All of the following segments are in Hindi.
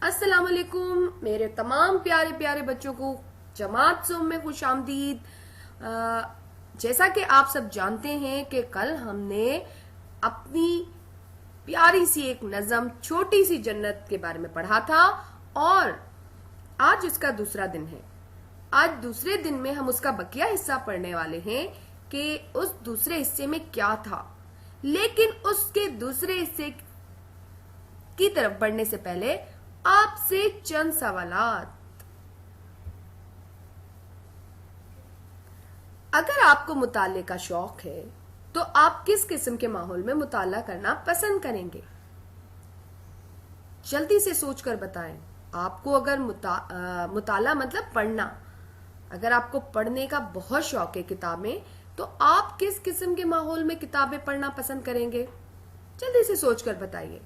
अस्सलाम वालेकुम मेरे तमाम प्यारे प्यारे बच्चों को जमात ज़ूम में खुश आमदीद। जैसा कि आप सब जानते हैं कि कल हमने अपनी प्यारी सी एक नज़म छोटी सी जन्नत के बारे में पढ़ा था और आज इसका दूसरा दिन है। आज दूसरे दिन में हम उसका बकिया हिस्सा पढ़ने वाले हैं कि उस दूसरे हिस्से में क्या था। लेकिन उसके दूसरे हिस्से की तरफ बढ़ने से पहले आपसे चंद सवालात। अगर आपको मुताले का शौक है तो आप किस किस्म के माहौल में मुताला करना पसंद करेंगे? जल्दी से सोचकर बताएं। आपको अगर मुताला मतलब पढ़ना, अगर आपको पढ़ने का बहुत शौक है किताबें, तो आप किस किस्म के माहौल में किताबें पढ़ना पसंद करेंगे? जल्दी से सोचकर बताइए।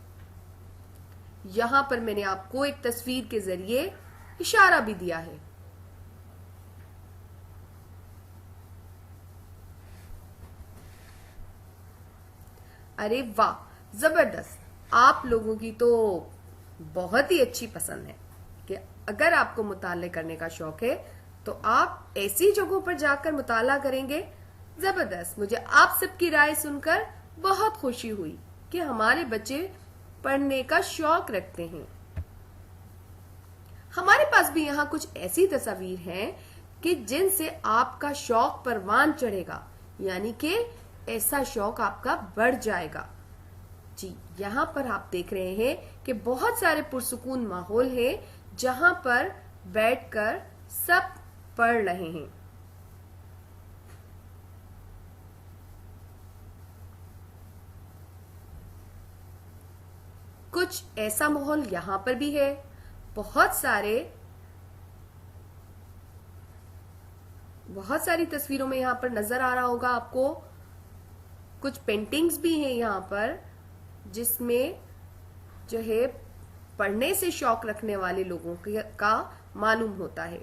यहां पर मैंने आपको एक तस्वीर के जरिए इशारा भी दिया है। अरे वाह, जबरदस्त! आप लोगों की तो बहुत ही अच्छी पसंद है कि अगर आपको मुताले करने का शौक है तो आप ऐसी जगहों पर जाकर मुताला करेंगे। जबरदस्त! मुझे आप सबकी राय सुनकर बहुत खुशी हुई कि हमारे बच्चे पढ़ने का शौक रखते हैं। हमारे पास भी यहाँ कुछ ऐसी तस्वीर हैं कि जिनसे आपका शौक परवान चढ़ेगा, यानी कि ऐसा शौक आपका बढ़ जाएगा। जी, यहाँ पर आप देख रहे हैं कि बहुत सारे पुरसुकून माहौल है जहां पर बैठकर सब पढ़ रहे हैं। कुछ ऐसा माहौल यहां पर भी है। बहुत सारी तस्वीरों में यहां पर नजर आ रहा होगा आपको। कुछ पेंटिंग्स भी हैं यहां पर जिसमें जो है पढ़ने से शौक रखने वाले लोगों का मालूम होता है।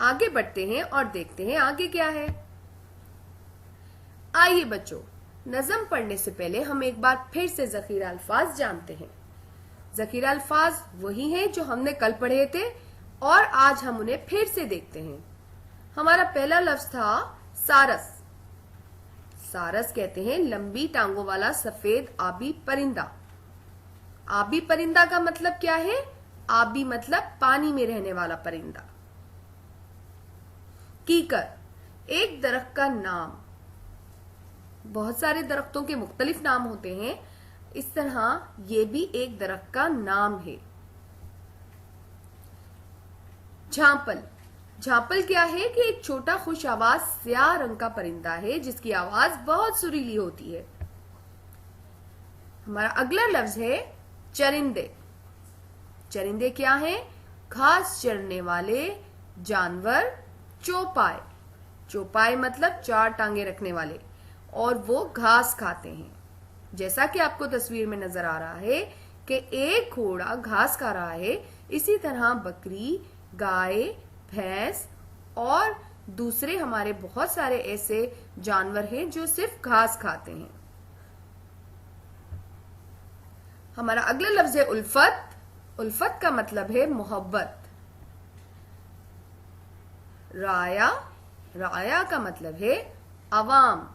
आगे बढ़ते हैं और देखते हैं आगे क्या है। आइए बच्चों, नज़म पढ़ने से पहले हम एक बार फिर से ज़ख़ीरा अल्फाज जानते हैं। ज़ख़ीरा अल्फाज वही हैं जो हमने कल पढ़े थे और आज हम उन्हें फिर से देखते हैं। हमारा पहला लफ्ज था सारस। सारस कहते हैं लंबी टांगों वाला सफेद आबी परिंदा। आबी परिंदा का मतलब क्या है? आबी मतलब पानी में रहने वाला परिंदा। कीकर एक दरख्त का नाम। बहुत सारे दरख्तों के मुख्तलिफ नाम होते हैं, इस तरह ये भी एक दरख्त का नाम है। झांपल। झांपल क्या है कि एक छोटा खुश आवाज स्याह रंग का परिंदा है जिसकी आवाज बहुत सुरीली होती है। हमारा अगला लफ्ज है चरिंदे। चरिंदे क्या है? घास चरने वाले जानवर। चौपाए। चौपाए मतलब चार टांगे रखने वाले, और वो घास खाते हैं। जैसा कि आपको तस्वीर में नजर आ रहा है कि एक घोड़ा घास खा रहा है, इसी तरह बकरी, गाय, भैंस और दूसरे हमारे बहुत सारे ऐसे जानवर हैं जो सिर्फ घास खाते हैं। हमारा अगला लफ्ज है उल्फत। उल्फत का मतलब है मोहब्बत। राया। राया का मतलब है अवाम।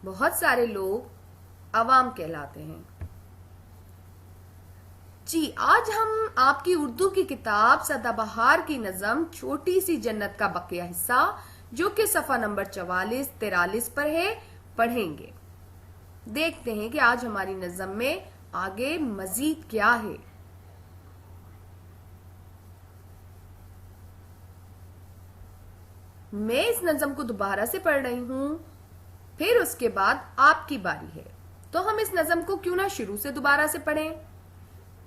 बहुत सारे लोग अवाम कहलाते हैं। जी, आज हम आपकी उर्दू की किताब सदाबहार की नज़म छोटी सी जन्नत का बकिया हिस्सा, जो कि सफ़ा नंबर 44-43 पर है, पढ़ेंगे। देखते हैं कि आज हमारी नज़म में आगे मजीद क्या है। मैं इस नज़म को दोबारा से पढ़ रही हूं, फिर उसके बाद आपकी बारी है, तो हम इस नज़म को क्यों ना शुरू से दोबारा से पढ़ें।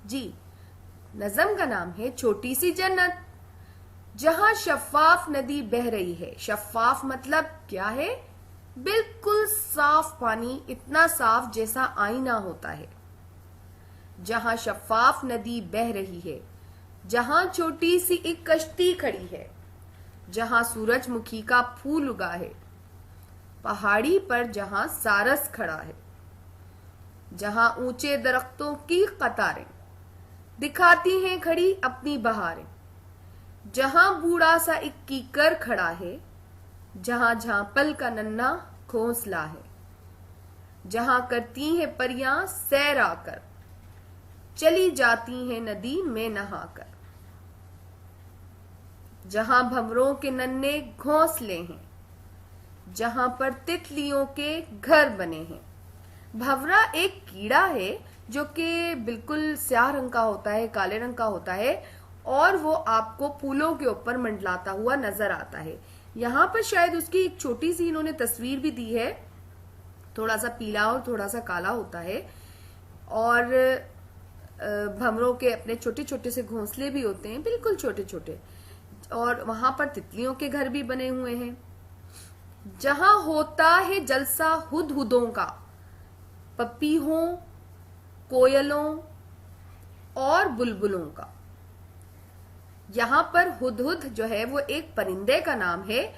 जी, नज़म का नाम है छोटी सी जन्नत। जहां शफाफ नदी बह रही है। शफाफ मतलब क्या है? बिल्कुल साफ पानी, इतना साफ जैसा आईना होता है। जहां शफाफ नदी बह रही है, जहां छोटी सी एक कश्ती खड़ी है, जहां सूरजमुखी का फूल उगा है, पहाड़ी पर जहां सारस खड़ा है, जहां ऊंचे दरख्तों की कतारें दिखाती हैं खड़ी अपनी बहारें, जहां बूढ़ा सा एक कीकर खड़ा है, जहां झांपल का नन्हा घोंसला है, जहां करती हैं परियां सैर आकर, चली जाती हैं नदी में नहाकर, जहां भंवरों के नन्हे घोंसले हैं, जहां पर तितलियों के घर बने हैं। भंवरा एक कीड़ा है जो कि बिल्कुल स्याह रंग का होता है, काले रंग का होता है, और वो आपको फूलों के ऊपर मंडलाता हुआ नजर आता है। यहाँ पर शायद उसकी एक छोटी सी इन्होंने तस्वीर भी दी है, थोड़ा सा पीला और थोड़ा सा काला होता है, और भंवरों के अपने छोटे छोटे से घोंसले भी होते हैं, बिल्कुल छोटे छोटे, और वहां पर तितलियों के घर भी बने हुए हैं। जहां होता है जलसा हुदहुदों का, पपीहों, कोयलों और बुलबुलों का। यहाँ पर हुदहुद जो है वो एक परिंदे का नाम है,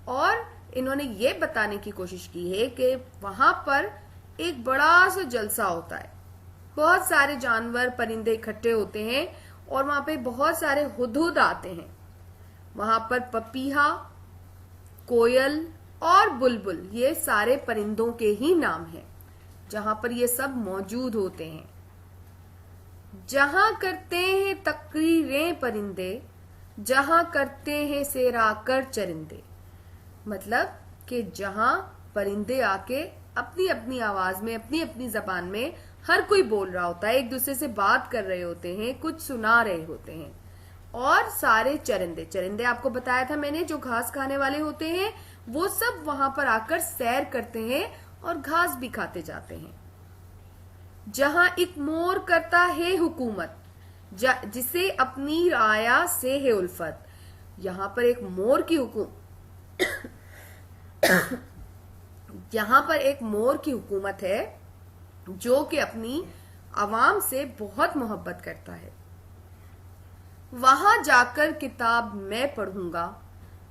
और इन्होंने ये बताने की कोशिश की है कि वहां पर एक बड़ा सा जलसा होता है, बहुत सारे जानवर परिंदे इकट्ठे होते हैं और वहां पे बहुत सारे हुदहुद आते हैं। वहां पर पपीहा, कोयल और बुलबुल ये सारे परिंदों के ही नाम हैं, जहां पर ये सब मौजूद होते हैं। जहां करते हैं तकरीरें परिंदे, जहां करते हैं सेराकर चरिंदे। मतलब कि जहां परिंदे आके अपनी अपनी आवाज में, अपनी अपनी जबान में हर कोई बोल रहा होता है, एक दूसरे से बात कर रहे होते हैं, कुछ सुना रहे होते हैं। और सारे चरिंदे, चरिंदे आपको बताया था मैंने, जो घास खाने वाले होते हैं, वो सब वहां पर आकर सैर करते हैं और घास भी खाते जाते हैं। जहां एक मोर करता है हुकूमत, जिसे अपनी राया से है उल्फत। यहां पर एक मोर की यहां पर एक मोर की हुकूमत है जो कि अपनी आवाम से बहुत मोहब्बत करता है। वहां जाकर किताब मैं पढ़ूंगा,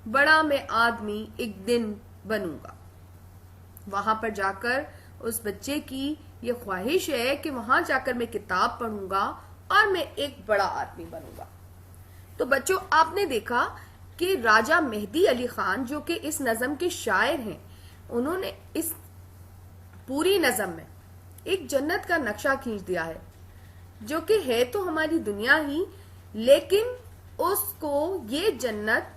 बड़ा मैं आदमी एक दिन बनूंगा। वहां पर जाकर उस बच्चे की ये ख्वाहिश है कि वहां जाकर मैं किताब पढ़ूंगा और मैं एक बड़ा आदमी बनूंगा। तो बच्चों, आपने देखा कि राजा मेहदी अली खान जो कि इस नज़म के शायर हैं, उन्होंने इस पूरी नज़म में एक जन्नत का नक्शा खींच दिया है, जो कि है तो हमारी दुनिया ही, लेकिन उसको ये जन्नत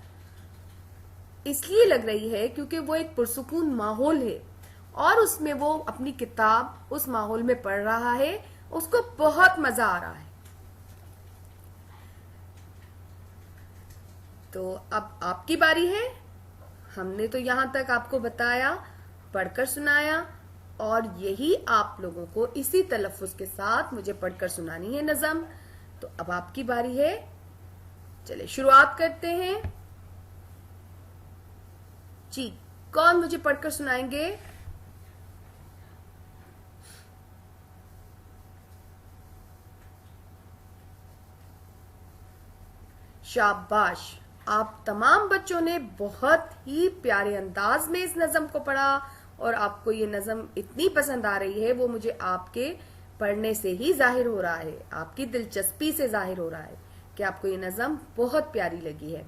इसलिए लग रही है क्योंकि वो एक पुरसुकून माहौल है और उसमें वो अपनी किताब उस माहौल में पढ़ रहा है, उसको बहुत मजा आ रहा है। तो अब आपकी बारी है। हमने तो यहां तक आपको बताया, पढ़कर सुनाया, और यही आप लोगों को इसी तलफ्फुज के साथ मुझे पढ़कर सुनानी है नज़म। तो अब आपकी बारी है, चलिए शुरुआत करते हैं। जी, कौन मुझे पढ़कर सुनाएंगे? शाबाश, आप तमाम बच्चों ने बहुत ही प्यारे अंदाज में इस नज़म को पढ़ा, और आपको ये नज़म इतनी पसंद आ रही है, वो मुझे आपके पढ़ने से ही जाहिर हो रहा है, आपकी दिलचस्पी से जाहिर हो रहा है कि आपको ये नज़म बहुत प्यारी लगी है।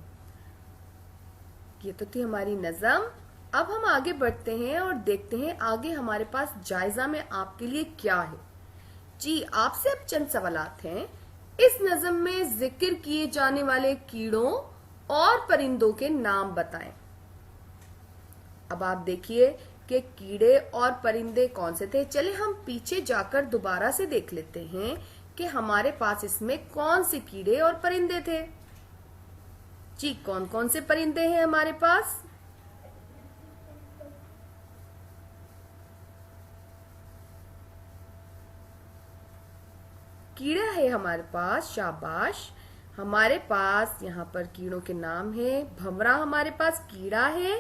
ये तो थी हमारी नज़म। अब हम आगे बढ़ते हैं और देखते हैं आगे हमारे पास जायजा में आपके लिए क्या है। जी, आपसे अब चंद सवालात हैं। इस नज़म में जिक्र किए जाने वाले कीड़ों और परिंदों के नाम बताएं। अब आप देखिए कि कीड़े और परिंदे कौन से थे। चले हम पीछे जाकर दोबारा से देख लेते हैं कि हमारे पास इसमें कौन से कीड़े और परिंदे थे। जी, कौन कौन से परिंदे हैं हमारे पास? कीड़ा है हमारे पास, शाबाश। हमारे पास यहाँ पर कीड़ों के नाम है। भंवरा हमारे पास कीड़ा है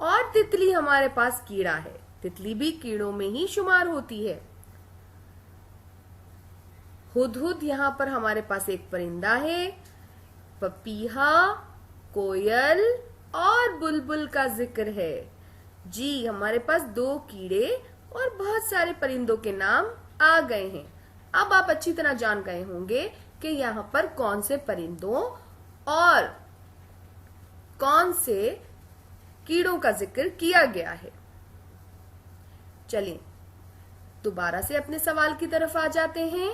और तितली हमारे पास कीड़ा है। तितली भी कीड़ों में ही शुमार होती है। हुदहुद यहाँ पर हमारे पास एक परिंदा है। पपीहा, कोयल और बुलबुल का जिक्र है। जी, हमारे पास 2 कीड़े और बहुत सारे परिंदों के नाम आ गए हैं। अब आप अच्छी तरह जान गए होंगे कि यहाँ पर कौन से परिंदों और कौन से कीड़ों का जिक्र किया गया है। चलिए दोबारा से अपने सवाल की तरफ आ जाते हैं।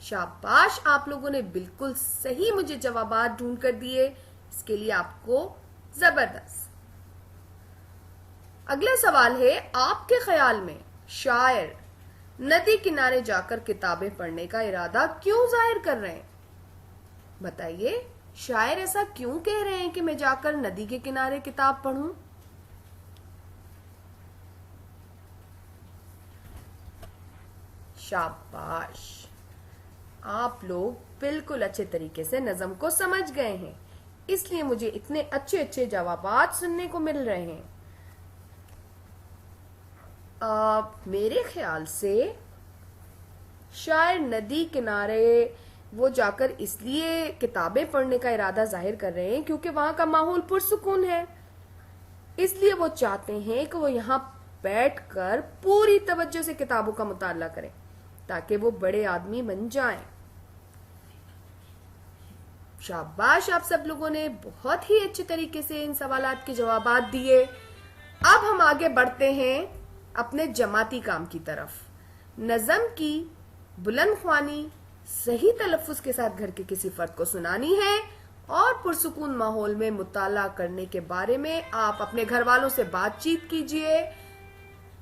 शाबाश, आप लोगों ने बिल्कुल सही मुझे जवाबात ढूंढ कर दिए, इसके लिए आपको जबरदस्त। अगला सवाल है, आपके ख्याल में शायर नदी किनारे जाकर किताबें पढ़ने का इरादा क्यों जाहिर कर रहे हैं? बताइए, शायर ऐसा क्यों कह रहे हैं कि मैं जाकर नदी के किनारे किताब पढ़ूं? शाबाश, आप लोग बिल्कुल अच्छे तरीके से नज़म को समझ गए हैं, इसलिए मुझे इतने अच्छे अच्छे जवाबात सुनने को मिल रहे हैं। मेरे ख्याल से शायर नदी किनारे वो जाकर इसलिए किताबें पढ़ने का इरादा जाहिर कर रहे हैं क्योंकि वहां का माहौल पुरसुकून है, इसलिए वो चाहते हैं कि वो यहाँ बैठकर पूरी तवज्जो से किताबों का मुताला करें ताकि वो बड़े आदमी बन जाएं। शाबाश, आप सब लोगों ने बहुत ही अच्छे तरीके से इन सवालात के जवाबात दिए। अब हम आगे बढ़ते हैं अपने जमाती काम की तरफ। नज़म की बुलंद ख्वानी सही तलफ्फुज के साथ घर के किसी फर्द को सुनानी है और पुरसुकून माहौल में मुताला करने के बारे में आप अपने घर वालों से बातचीत कीजिए।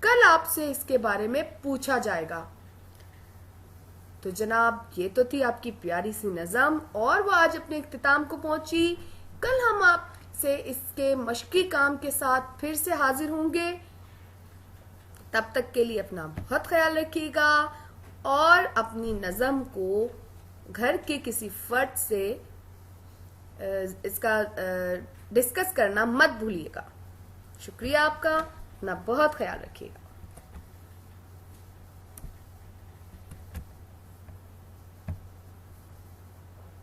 कल आपसे इसके बारे में पूछा जाएगा। तो जनाब, ये तो थी आपकी प्यारी सी नज़म और वो आज अपने इख्तिताम को पहुंची। कल हम आपसे इसके मशकी काम के साथ फिर से हाजिर होंगे। तब तक के लिए अपना बहुत ख्याल रखिएगा और अपनी नज़म को घर के किसी फर्द से इसका डिस्कस करना मत भूलिएगा। शुक्रिया आपका, अपना बहुत ख्याल रखिएगा।